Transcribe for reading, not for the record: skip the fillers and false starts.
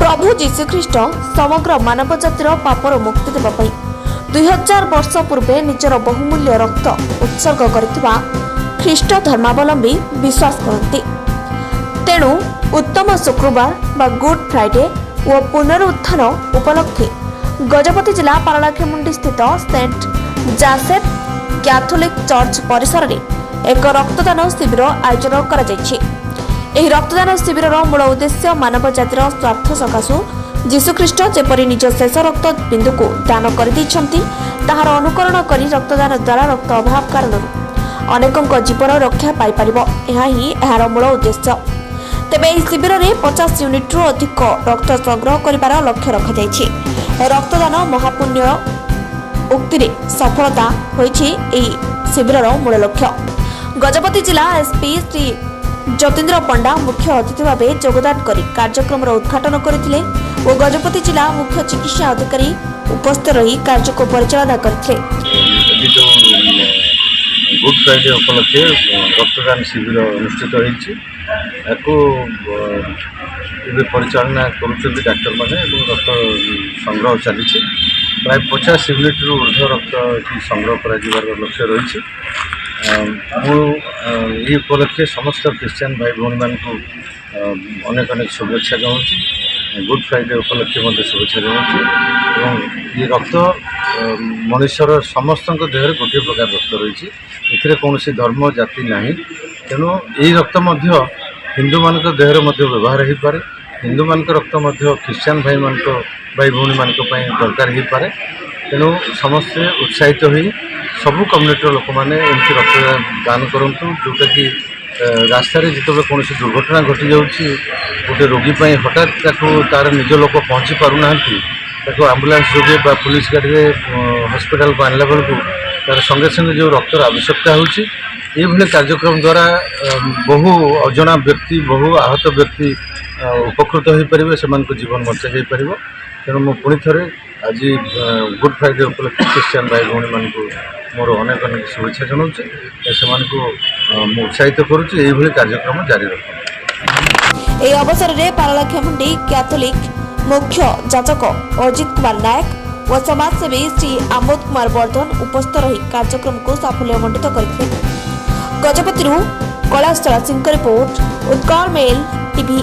प्रभु जीशुख्रीष्ट समग्र मानव जातिर पापर मुक्ति देवा 2000 वर्ष पूर्वे निजर बहुमूल्य रक्त उत्सर्ग करथिबा ख्रीष्ट धर्मावलंबी विश्वास करती। तेणु उत्तम शुक्रवार बा गुड फ्राइडे और पुनरुत्थान उपलक्षे गजपति जिला पारलाखेमुंडी स्थित सेंट जोसेफ कैथोलिक चर्च परिसर में एक रक्तदान शिविर आयोजन करा जायछि। ଏହି ରକ୍ତଦାନ ଶିବିରର ମୂଳ ଉଦ୍ଦେଶ୍ୟ ମାନବ ଜାତିର ସ୍ୱାର୍ଥ ସକାଶୁ ଯୀଶୁଖ୍ରୀଷ୍ଟ ଯେପରି ନିଜ ଶେଷ ରକ୍ତ ବିନ୍ଦୁକୁ ଦାନ କରିଦେଇଛନ୍ତି ତାହାର ଅନୁକରଣ କରି ରକ୍ତଦାନ ଦ୍ୱାରା ରକ୍ତ ଅଭାବ କାରଣରୁ ଅନେକଙ୍କ ଜୀବନ ରକ୍ଷା ପାଇପାରିବ। ଏହା ହିଁ ଏହାର ମୂଳ ଉଦ୍ଦେଶ୍ୟ। ତେବେ ଏହି ଶିବିରରେ 50 ୟୁନିଟ୍ରୁ ଅଧିକ ରକ୍ତ ସଂଗ୍ରହ କରିବାର ଲକ୍ଷ୍ୟ ରଖାଯାଇଛି। ରକ୍ତଦାନ ମହାପୁଣ୍ୟ ଉକ୍ତିରେ ସଫଳତା ହୋଇଛି ଏହି ଶିବିରର ମୂଳ ଲକ୍ଷ୍ୟ। ଗଜପତି ଜିଲ୍ଲା ଏସପି ଶ୍ରୀ ज्योतिन्द्र पंडा मुख्य अतिथि भाव योगदान कर कार्यक्रम उद्घाटन करते और गजपति जिला मुख्य चिकित्सा अधिकारी उपस्थित रही कार्य को परिचालना करते। गुड फ्राइडे उपलक्षे रक्तदान शिविर अनुष्ठित होती परिचालना कर डाक्टर मैंने रक्त संग्रह चली प्राय 50 यूनिट ऊर्ध्व रक्त संग्रह कर लक्ष्य रही। ये उपलक्षे समस्त क्रिश्चियन भाई भौणी मान अनेक अनेक शुभेच्छा जनाऊँ। गुड फ्राइडे उपलक्षे शुभेच्छा जनाऊँ। ये रक्त मनुष्यर समस्त देहर गोटे प्रकार रक्त रही है कौन धर्म जाति ना तेणु यही रक्त हिंदू मान देहर व्यवहार हो पाए। हिंदू मान रक्त क्रिश्चियन भाई भौणी मान दरकार हो पाए। तेणु समस्ते उत्साहित हो सबू कम्युनिटर लोक मैंने एमती रक्तदान दान करूँ जोटा कि रास्तार जो कौन दुर्घटना घटी जाऊँगी गोटे रोगी हठात तार निज लोक पहुँची पारना आम्बुलांस जोगे पुलिस गाड़ी में हॉस्पिटल को आनला बेलू तार संगे संगे जो रक्तर आवश्यकता होची कार्यक्रम द्वारा बहु अजना व्यक्ति बहु आहत व्यक्ति उपकृत हो पारे से जीवन बचा जा पार। तेणु मु पुणी थे आज गुड फ्राइडे उपलक्षे क्रिश्चियन भाई भौणी मान मोर अनेक अनेक शुभेच्छा जनाऊँ। से उत्साहित करुँच कार्यक्रम जारी रख। अवसर में पारलाखेमुंडी कैथोलिक मुख्य जाचक अजित कुमार नायक और समाजसेवी श्री आमोद कुमार वर्धन उपस्थित रही कार्यक्रम को साफल्यमंडित करते। Gajapati Kailash Singh report Utkal mail TV.